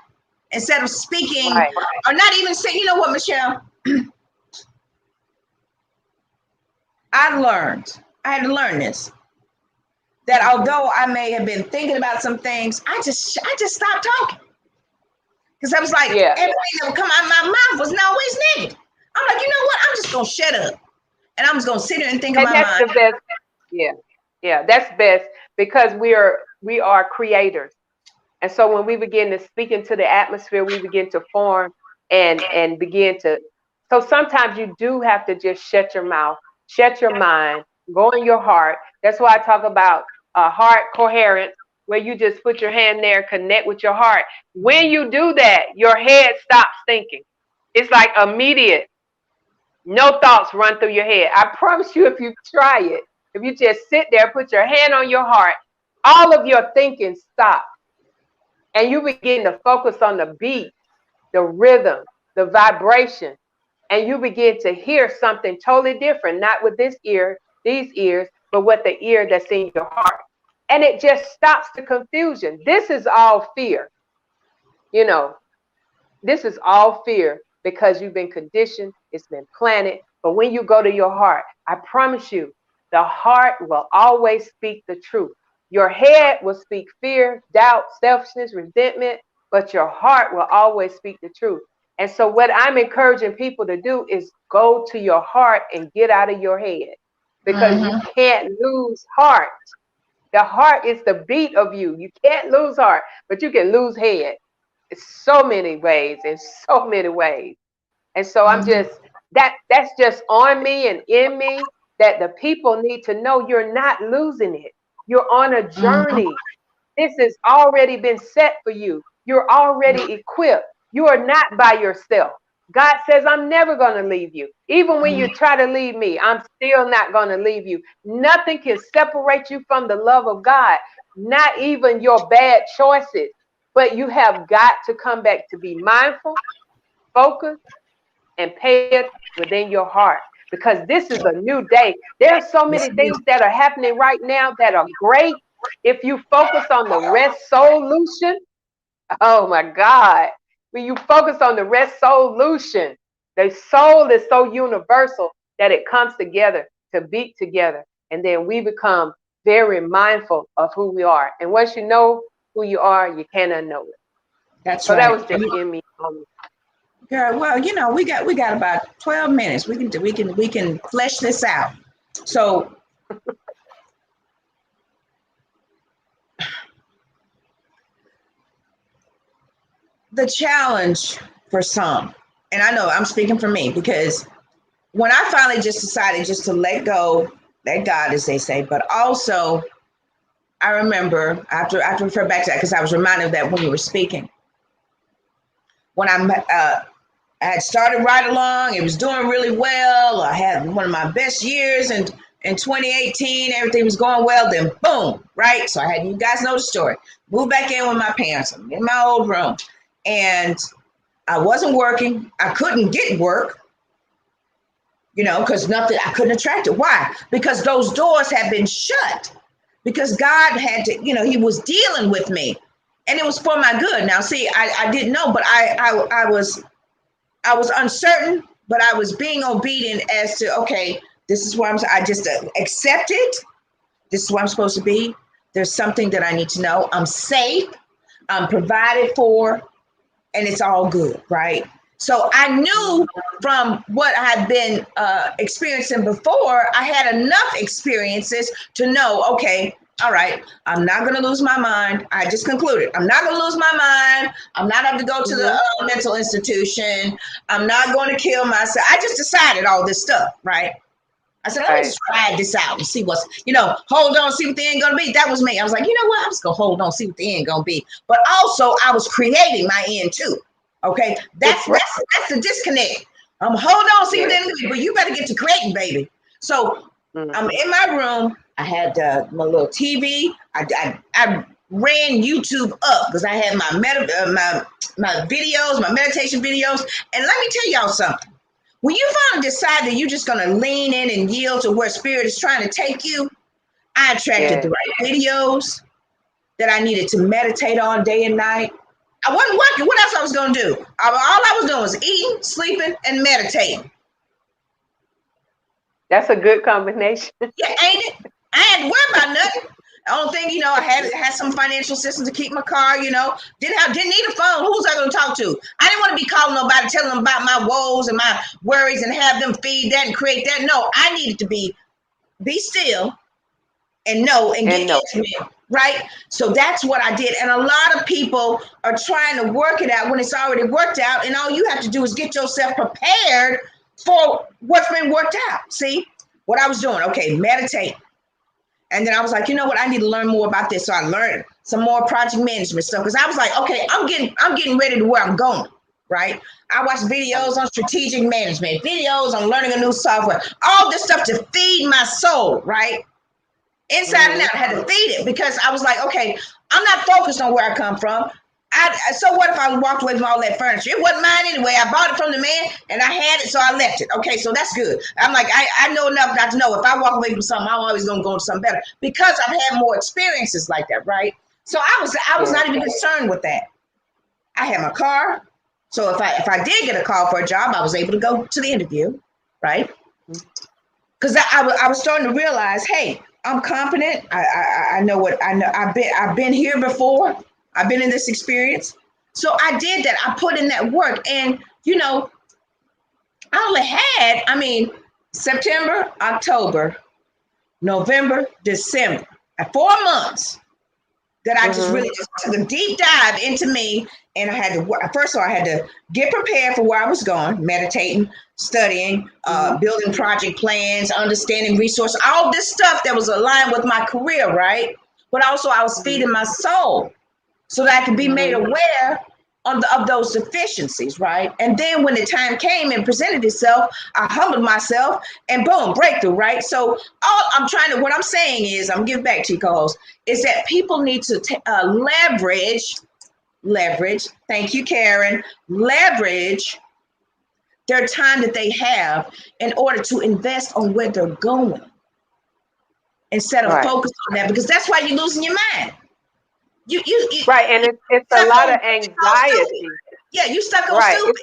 Instead of speaking or not even saying, you know what, Michelle? I had to learn this. That although I may have been thinking about some things, I just stopped talking. Because I was like, everything that would come out of my mouth was not always negative. I'm like, you know what? I'm just going to shut up. And I'm just going to sit here and think about that's the best. Yeah, that's best because we are creators. And so when we begin to speak into the atmosphere, we begin to form and begin to. So sometimes you do have to just shut your mouth, shut your mind, go in your heart. That's why I talk about heart coherence, where you just put your hand there, connect with your heart. When you do that, your head stops thinking. It's like immediate. No thoughts run through your head. I promise you, if you try it, if you just sit there, put your hand on your heart, all of your thinking stops. And you begin to focus on the beat, the rhythm, the vibration. And you begin to hear something totally different, not with these ears, but with the ear that's in your heart. And it just stops the confusion. This is all fear. You know, this is all fear because you've been conditioned, it's been planted. But when you go to your heart, I promise you, the heart will always speak the truth. Your head will speak fear, doubt, selfishness, resentment, but your heart will always speak the truth. And so what I'm encouraging people to do is go to your heart and get out of your head, because you can't lose heart. The heart is the beat of you. You can't lose heart, but you can lose head. It's so many ways, in so many ways. And so I'm just, that's just on me and in me, that the people need to know you're not losing it. You're on a journey. This has already been set for you. You're already equipped. You are not by yourself. God says, I'm never going to leave you. Even when you try to leave me, I'm still not going to leave you. Nothing can separate you from the love of God, not even your bad choices. But you have got to come back to be mindful, focused, and pay it within your heart, because this is a new day. There are so many things that are happening right now that are great. If you focus on the resolution, oh my God, when you focus on the resolution, the soul is so universal that it comes together to beat together. And then we become very mindful of who we are. And once you know who you are, you cannot know it. That's so right. That was just in me. Girl, well, you know, we got about 12 minutes. We can flesh this out. So the challenge for some, and I know I'm speaking for me, because when I finally just decided just to let go, let God, as they say, but also I remember, I have to refer back to that because I was reminded of that when you were speaking. When I had started right along, it was doing really well. I had one of my best years in 2018. Everything was going well. Then boom, right? So I had, you guys know the story. Moved back in with my parents. I'm in my old room, and I wasn't working. I couldn't get work, you know, because nothing, I couldn't attract it. Why? Because those doors had been shut. Because God had to, you know, he was dealing with me, and it was for my good. Now, see, I didn't know, but I was uncertain, but I was being obedient as to, okay, this is where I just accept it. This is where I'm supposed to be. There's something that I need to know. I'm safe. I'm provided for, and it's all good, right? So I knew from what I had been experiencing before, I had enough experiences to know, okay, all right, I'm not going to lose my mind. I just concluded, I'm not going to lose my mind. I'm not going to go to the mental institution. I'm not going to kill myself. I just decided all this stuff, right? I said, let me just try this out and see what's, you know, hold on, see what the end going to be. That was me. I was like, you know what? I'm just going to hold on, see what the end going to be. But also, I was creating my end too. Okay, that's the disconnect. Hold on, see what then, but you better get to creating, baby. So I'm in my room. I had my little TV. I ran YouTube up because I had my videos, my meditation videos. And let me tell y'all something. When you finally decide that you're just gonna lean in and yield to where spirit is trying to take you, I attracted the right videos that I needed to meditate on day and night. I wasn't working. What else I was going to do? All I was doing was eating, sleeping, and meditating. That's a good combination. Yeah, ain't it? I hadn't worried about nothing. The only thing, you know, I had some financial assistance to keep my car, you know. Didn't need a phone. Who was I going to talk to? I didn't want to be calling nobody, telling them about my woes and my worries and have them feed that and create that. No, I needed to be still and know and get intimate. Right? So that's what I did. And a lot of people are trying to work it out when it's already worked out. And all you have to do is get yourself prepared for what's been worked out. See what I was doing? Okay, meditate. And then I was like, you know what? I need to learn more about this. So I learned some more project management stuff because I was like, okay, I'm getting ready to where I'm going. Right? I watched videos on strategic management, videos on learning a new software, all this stuff to feed my soul. Right? Inside and out, I had to feed it because I was like, okay, I'm not focused on where I come from. So what if I walked away from all that furniture? It wasn't mine anyway. I bought it from the man and I had it, so I left it. Okay, so that's good. I'm like, I know enough not to know if I walk away from something, I'm always gonna go to something better because I've had more experiences like that, right? So I was not even concerned with that. I had my car, so if I did get a call for a job, I was able to go to the interview, right? Because I was starting to realize, hey, I'm confident. I know what I know. I've been here before. I've been in this experience. So I did that. I put in that work. And you know, I only had, September, October, November, December, 4 months that I just really just took a deep dive into me. And I had to, first of all, I had to get prepared for where I was going, meditating, studying, building project plans, understanding resources, all this stuff that was aligned with my career, right? But also I was feeding my soul so that I could be made aware of those deficiencies, right? And then when the time came and presented itself, I humbled myself and boom, breakthrough, right? So what I'm saying is, I'm giving back to you, co-host, is that people need to leverage, thank you, Karen, leverage their time that they have in order to invest on where they're going instead of focus on that, because that's why you're losing your mind. You right, and it's a lot of anxiety. Yeah, you stuck on right. stupid.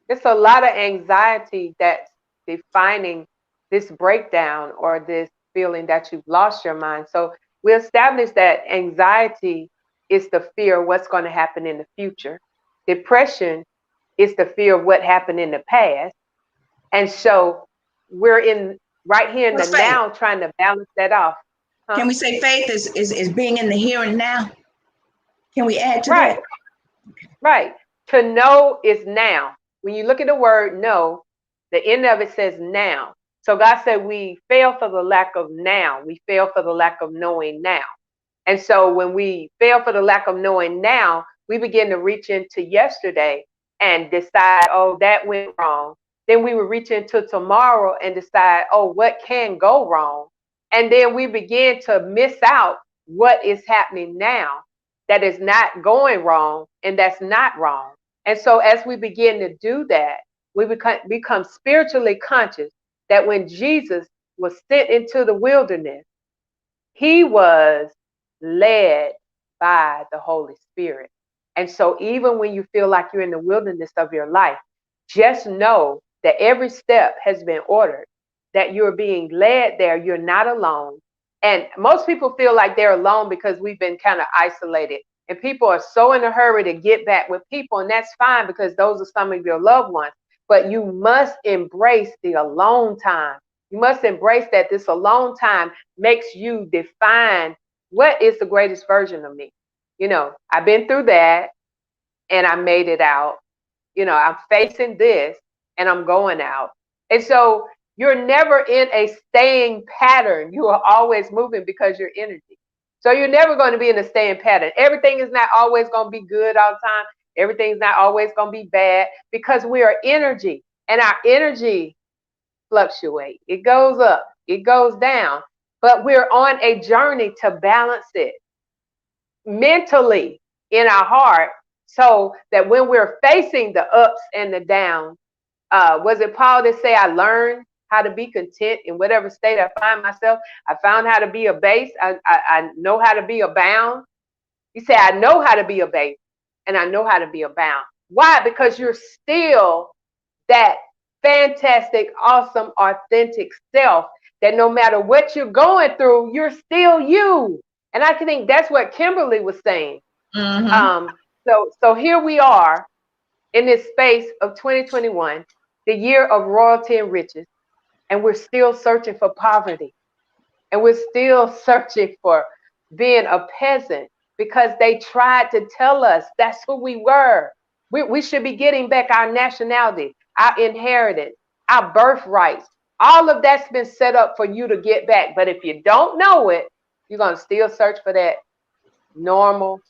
It's a lot of anxiety that's defining this breakdown or this feeling that you've lost your mind. So we established that anxiety is the fear of what's going to happen in the future. Depression is the fear of what happened in the past. And so we're right here in the now trying to balance that off. Huh? Can we say faith is being in the here and now? Can we add to that? Right. To know is now. When you look at the word know, the end of it says now. So God said we fail for the lack of now. We fail for the lack of knowing now. And so when we fail for the lack of knowing now, we begin to reach into yesterday and decide, oh, that went wrong. Then we will reach into tomorrow and decide, oh, what can go wrong? And then we begin to miss out what is happening now that is not going wrong and that's not wrong. And so as we begin to do that, we become spiritually conscious that when Jesus was sent into the wilderness, he was led by the Holy Spirit. And so even when you feel like you're in the wilderness of your life, just know that every step has been ordered, that you're being led there. You're not alone. And most people feel like they're alone because we've been kind of isolated. And people are so in a hurry to get back with people. And that's fine because those are some of your loved ones. But you must embrace the alone time. You must embrace that this alone time makes you define what is the greatest version of me. You know, I've been through that and I made it out. You know, I'm facing this and I'm going out. And so you're never in a staying pattern. You are always moving because you're energy. So you're never going to be in a staying pattern. Everything is not always going to be good all the time. Everything's not always going to be bad because we are energy, and our energy fluctuates. It goes up, it goes down, but we're on a journey to balance it mentally in our heart so that when we're facing the ups and the downs, was it Paul that say, I learned how to be content in whatever state I find myself. I found how to be abased. I know how to be abound. He said, I know how to be abased and I know how to be abound. Why? Because you're still that fantastic, awesome, authentic self that no matter what you're going through, you're still you. And I think that's what Kimberly was saying. So here we are in this space of 2021, the year of royalty and riches. And we're still searching for poverty. And we're still searching for being a peasant because they tried to tell us that's who we were. We should be getting back our nationality, our inheritance, our birthrights. All of that's been set up for you to get back. But if you don't know it, you're going to still search for that normal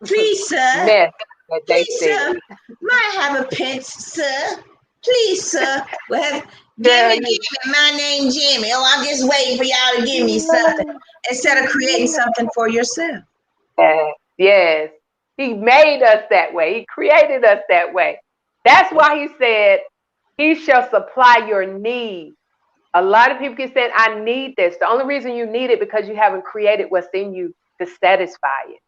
Please, sir. mess that they Please, said. sir. Might I have a pence, sir? Please, sir. Well, give me my name, Jimmy. Oh, I'm just waiting for y'all to give me something instead of creating something for yourself. Yes. He made us that way. He created us that way. That's why he said, he shall supply your needs. A lot of people keep saying, I need this. The only reason you need it because you haven't created what's in you to satisfy it.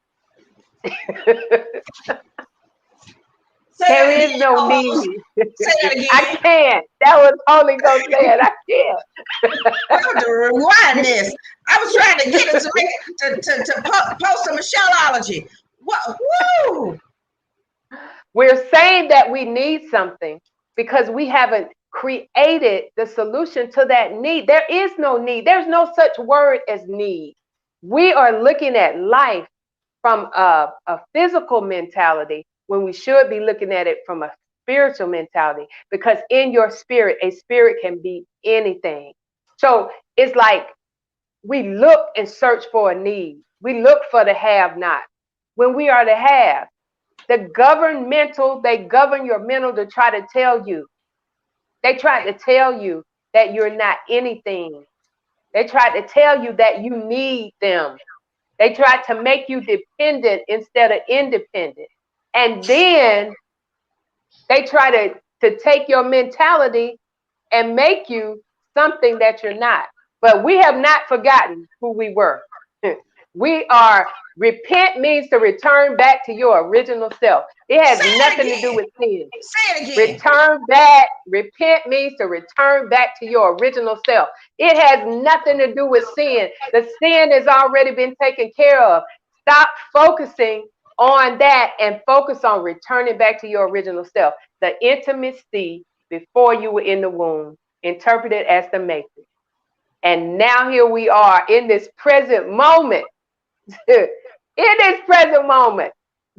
Say There that is again, no co-host. need. Say that again. I can't. That was Holy Ghost saying. I can't. We have to rewind this. I was trying to get it to make to post a Michelleology. What? Woo! We're saying that we need something because we haven't created the solution to that need. There is no need. There's no such word as need. We are looking at life from a physical mentality when we should be looking at it from a spiritual mentality, because in your spirit, a spirit can be anything. So it's like we look and search for a need. We look for the have not when we are the have. The governmental, they govern your mental to try to tell you. They try to tell you that you're not anything. They try to tell you that you need them. They try to make you dependent instead of independent. And then they try to take your mentality and make you something that you're not. But we have not forgotten who we were. We are, repent means to return back to your original self. It has nothing to do with sin. Say it again. Return back. Repent means to return back to your original self. It has nothing to do with sin. The sin has already been taken care of. Stop focusing on that and focus on returning back to your original self. The intimacy before you were in the womb, interpreted as the making. And now here we are in this present moment. In this present moment,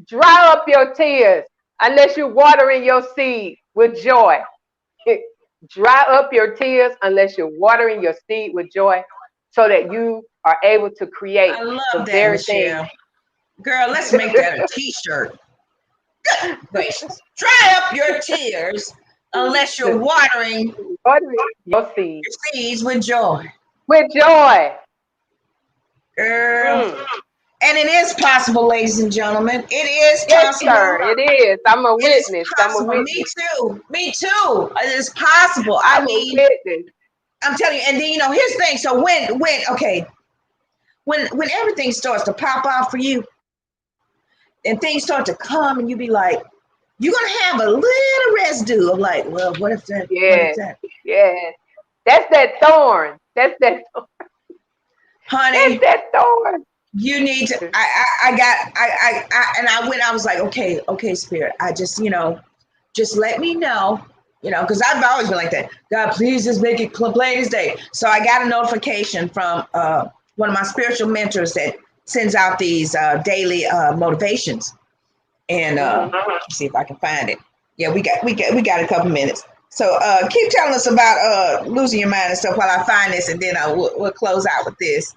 dry up your tears unless you're watering your seed with joy. Dry up your tears unless you're watering your seed with joy, so that you are able to create the very thing. Girl, let's make that a t-shirt. Good gracious. Dry up your tears unless you're watering your seed. Your seeds with joy. With joy. Girl. And it is possible, ladies and gentlemen. It is possible. Yes, sir, it is. I'm a witness. I'm a witness. Me too. Me too. It is possible. I mean, I'm telling you. And then, here's the thing. So when everything starts to pop out for you, and things start to come, and you be like, you're gonna have a little residue of like, well, what if that? Yeah. That's that thorn. That's that thorn. Honey. That's that thorn. You need to. I was like, okay, Spirit. I just, just let me know, because I've always been like that. God, please just make it plain as day. So I got a notification from one of my spiritual mentors that sends out these daily motivations, and let's see if I can find it. Yeah, we got a couple minutes. So keep telling us about losing your mind and stuff while I find this, and then we'll close out with this.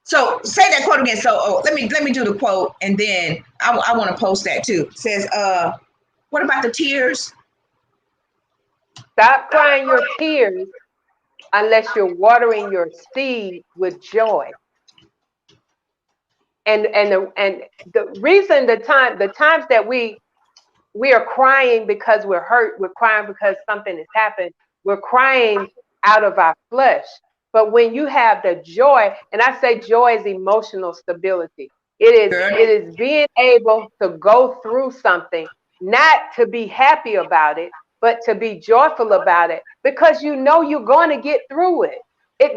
So say that quote again. So let me do the quote, and then I want to post that too. It says, what about the tears? Stop crying your tears unless you're watering your seed with joy. And the reason, the times that we are crying because we're hurt, we're crying because something has happened, we're crying out of our flesh. But when you have the joy, and I say joy is emotional stability. It is being able to go through something, not to be happy about it, but to be joyful about it, because you're going to get through it.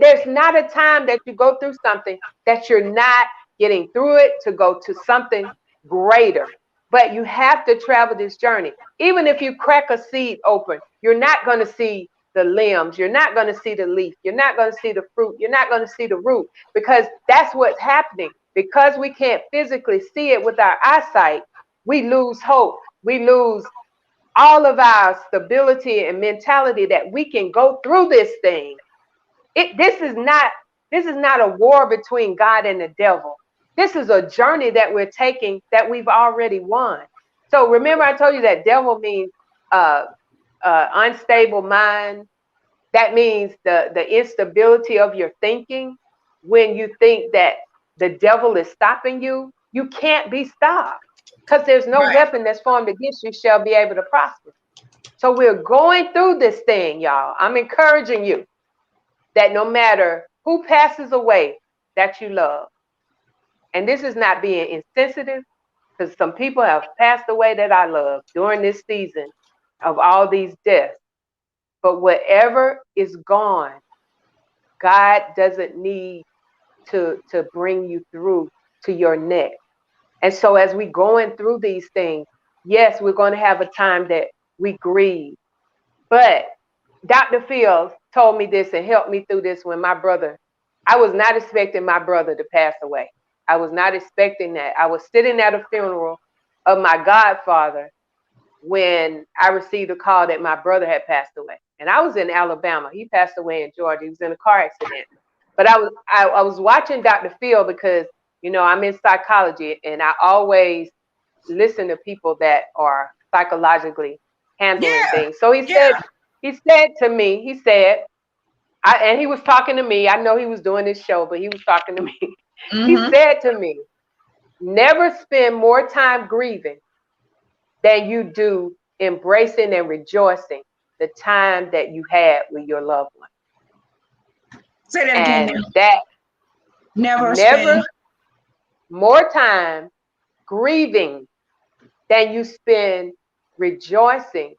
There's not a time that you go through something that you're not getting through it to go to something greater. But you have to travel this journey. Even if you crack a seed open, you're not going to see the limbs, you're not going to see the leaf, you're not going to see the fruit, you're not going to see the root, because that's what's happening. Because we can't physically see it with our eyesight, we lose hope. We lose all of our stability and mentality that we can go through this thing. This is not a war between God and the devil. This is a journey that we're taking that we've already won. So remember, I told you that devil means unstable mind. That means the instability of your thinking. When you think that the devil is stopping you, you can't be stopped, because there's no weapon that's formed against you shall be able to prosper. So we're going through this thing, y'all. I'm encouraging you that no matter who passes away that you love, and this is not being insensitive, because some people have passed away that I love during this season of all these deaths. But whatever is gone, God doesn't need to bring you through to your next. And so as we going through these things, yes, we're going to have a time that we grieve. But Dr. Fields told me this and helped me through this when I was not expecting my brother to pass away. I was not expecting that. I was sitting at a funeral of my godfather when I received a call that my brother had passed away. And I was in Alabama. He passed away in Georgia. He was in a car accident. But I was watching Dr. Phil because, you know, I'm in psychology and I always listen to people that are psychologically handling things. So he said to me, and he was talking to me. I know he was doing this show, but he was talking to me. He said to me, never spend more time grieving than you do embracing and rejoicing the time that you had with your loved one. Say that again. And that never more time grieving than you spend rejoicing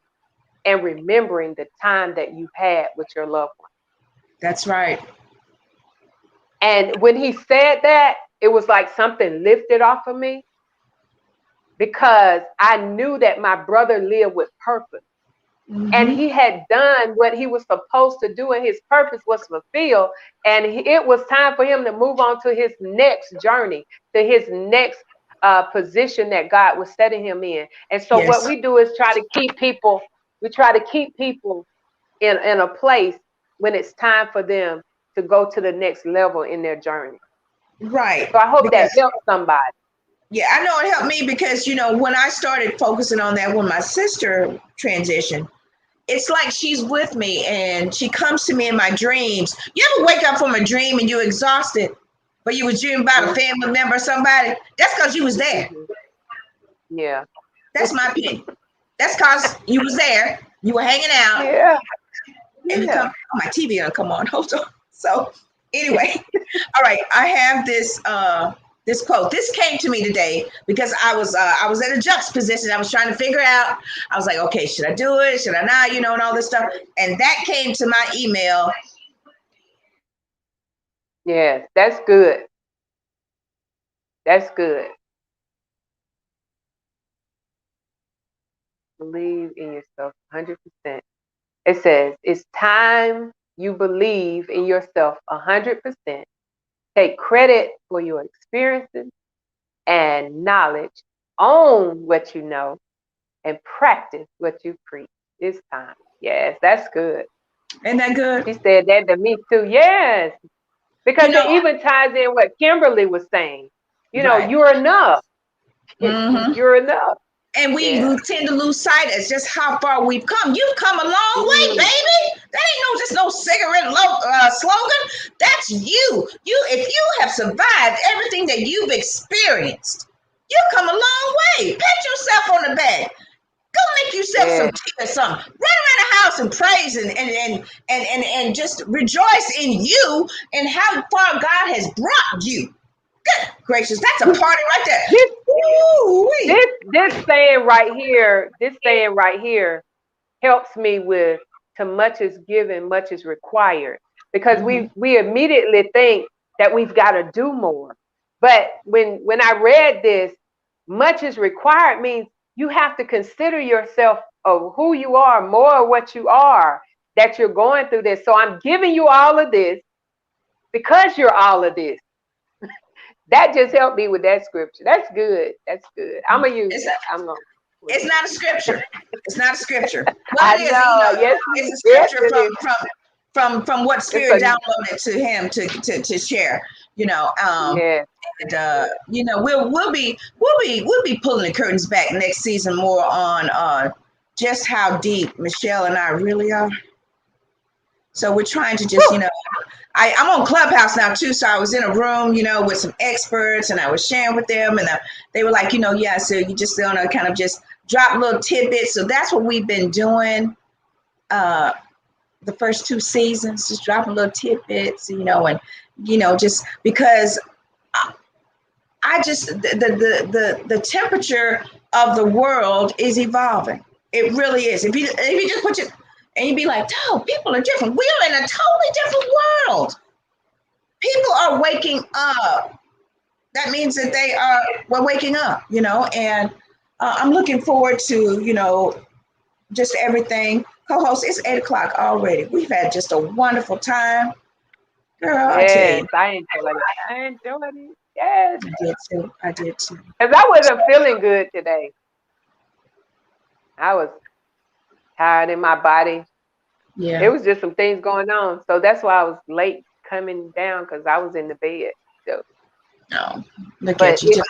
and remembering the time that you had with your loved one. That's right. And when he said that, it was like something lifted off of me, because I knew that my brother lived with purpose. And he had done what he was supposed to do, and his purpose was fulfilled. And it was time for him to move on to his next journey, to his next position that God was setting him in. And so what we do is try to keep people in a place when it's time for them to go to the next level in their journey. Right. So I hope that helps somebody. Yeah, I know it helped me because, you know, when I started focusing on that, when my sister transitioned, it's like she's with me and she comes to me in my dreams. You ever wake up from a dream and you're exhausted, but you was dreaming about a family member or somebody? That's because you was there. Yeah. That's my opinion. That's because you was there. You were hanging out. Yeah. And you come, oh, my TV gonna come on. Hold on. So anyway, all right. I have this this quote. This came to me today because I was at a juxtaposition. I was trying to figure out. I was like, okay, should I do it? Should I not? You know, and all this stuff. And that came to my email. Yes, that's good. That's good. Believe in yourself 100%. It says, it's time you believe in yourself 100%. Take credit for your experiences and knowledge. Own what you know and practice what you preach. It's time. Yes, that's good. Isn't that good? She said that to me too. Yes. Because it even ties in what Kimberly was saying. You know, you're enough. You're enough. And we tend to lose sight of just how far we've come. You've come a long way, baby. That ain't just no cigarette slogan. That's you. If you have survived everything that you've experienced, you've come a long way. Pat yourself on the back. Go make yourself some tea or something. Run around the house and praise and just rejoice in you and how far God has brought you. Good gracious, that's a party right there. This saying right here helps me with to much is given, much is required. Because we immediately think that we've got to do more. But when I read this, much is required means you have to consider yourself of who you are, more of what you are, that you're going through this. So I'm giving you all of this because you're all of this. That just helped me with that scripture. That's good. That's good. I'm going to use that. It's not a scripture. It's not a scripture. Well, it's a scripture from what Spirit downloaded to him to share. You know, and you know, we'll be pulling the curtains back next season more on just how deep Michelle and I really are. So we're trying to just, you know, I'm on Clubhouse now too. So I was in a room, you know, with some experts and I was sharing with them and they were like, you know, yeah, so you just want to kind of just drop little tidbits. So that's what we've been doing the first 2 seasons, just dropping little tidbits, you know, and, you know, just because I just the temperature of the world is evolving. It really is. If you just put your and you be like, oh, people are different. We're in a totally different world. People are waking up. That means that we're waking up, and I'm looking forward to, just everything. Co-host, it's 8:00 already. We've had just a wonderful time. Girl, yes, I enjoyed it. I enjoyed it. Yes. I did too. Because I wasn't feeling good today. I was tired in my body. Yeah. There was just some things going on. So that's why I was late coming down because I was in the bed. So. No, look at you.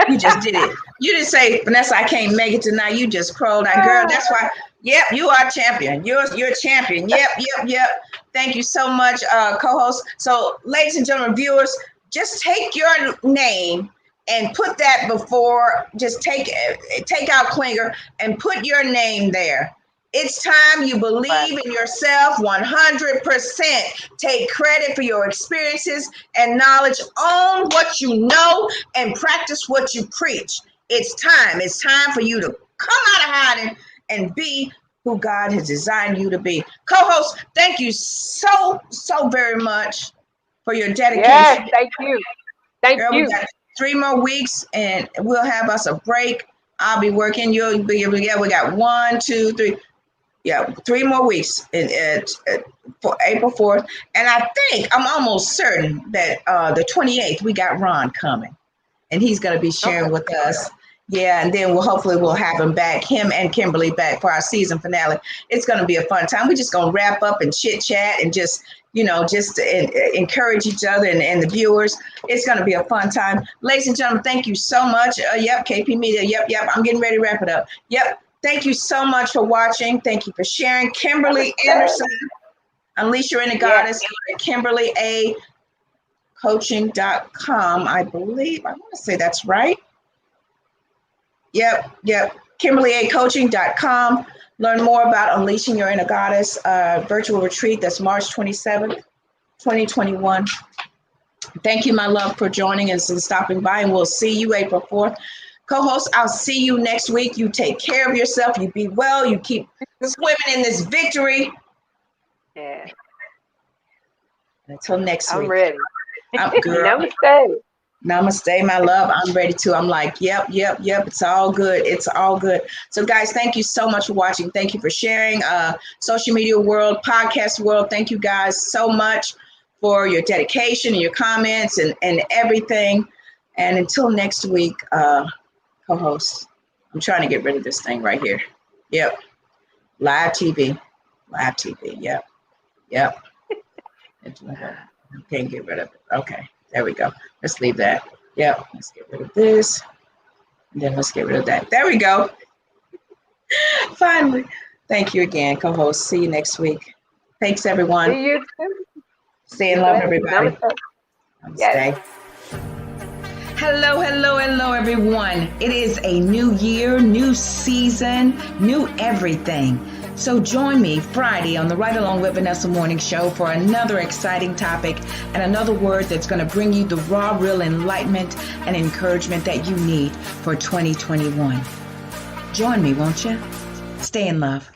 You just did it. You didn't say, Vanessa, I can't make it tonight. You just crowed out, girl. That's why. Yep, you are champion. You're a champion. Yep. Thank you so much, co-host. So, ladies and gentlemen, viewers, just take your name and put that before. Just take out Klinger and put your name there. It's time you believe in yourself 100%. Take credit for your experiences and knowledge. Own what you know and practice what you preach. It's time. It's time for you to come out of hiding and be who God has designed you to be. Co-host, thank you so very much for your dedication. Yes, thank you. Thank you. We got 3 more weeks and we'll have us a break. I'll be working. You'll be able to we got 1, 2, 3. Yeah, 3 more weeks for April 4th. And I'm almost certain that the 28th, we got Ron coming. And he's going to be sharing with us. Yeah, and then we'll have him and Kimberly back for our season finale. It's going to be a fun time. We're just going to wrap up and chit chat and just encourage each other and the viewers. It's going to be a fun time. Ladies and gentlemen, thank you so much. KP Media. Yep. I'm getting ready to wrap it up. Yep. Thank you so much for watching. Thank you for sharing. Kimberly Anderson, Unleash Your Inner Goddess, KimberlyACoaching.com, I believe. I want to say that's right. Yep. KimberlyACoaching.com. Learn more about Unleashing Your Inner Goddess virtual retreat. That's March 27th, 2021. Thank you, my love, for joining us and stopping by, and we'll see you April 4th. Co-host, I'll see you next week. You take care of yourself. You be well. You keep swimming in this victory. Yeah. Until next week. I'm ready. Namaste. Namaste, my love. I'm ready too. I'm like, yep. It's all good. It's all good. So, guys, thank you so much for watching. Thank you for sharing. Social media world, podcast world. Thank you guys so much for your dedication and your comments and everything. And until next week, co-host, I'm trying to get rid of this thing right here. Yep. Live TV. Yep. Can't get rid of it. Okay. There we go. Let's leave that. Yep. Let's get rid of this. And then let's get rid of that. There we go. Finally. Thank you again, co-host. See you next week. Thanks, everyone. See you too. Stay in love, everybody. Namaste. Yes. Hello, everyone. It is a new year, new season, new everything. So join me Friday on the Right Along with Vanessa Morning Show for another exciting topic and another word that's going to bring you the raw, real enlightenment and encouragement that you need for 2021. Join me, won't you? Stay in love.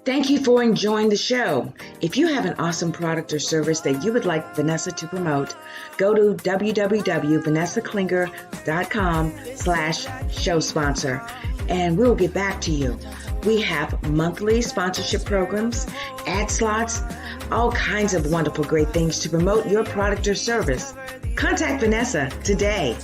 Thank you for enjoying the show. If you have an awesome product or service that you would like Vanessa to promote, go to www.vanessaklinger.com/show sponsor and we'll get back to you. We have monthly sponsorship programs, ad slots, all kinds of wonderful great things to promote your product or service. Contact Vanessa today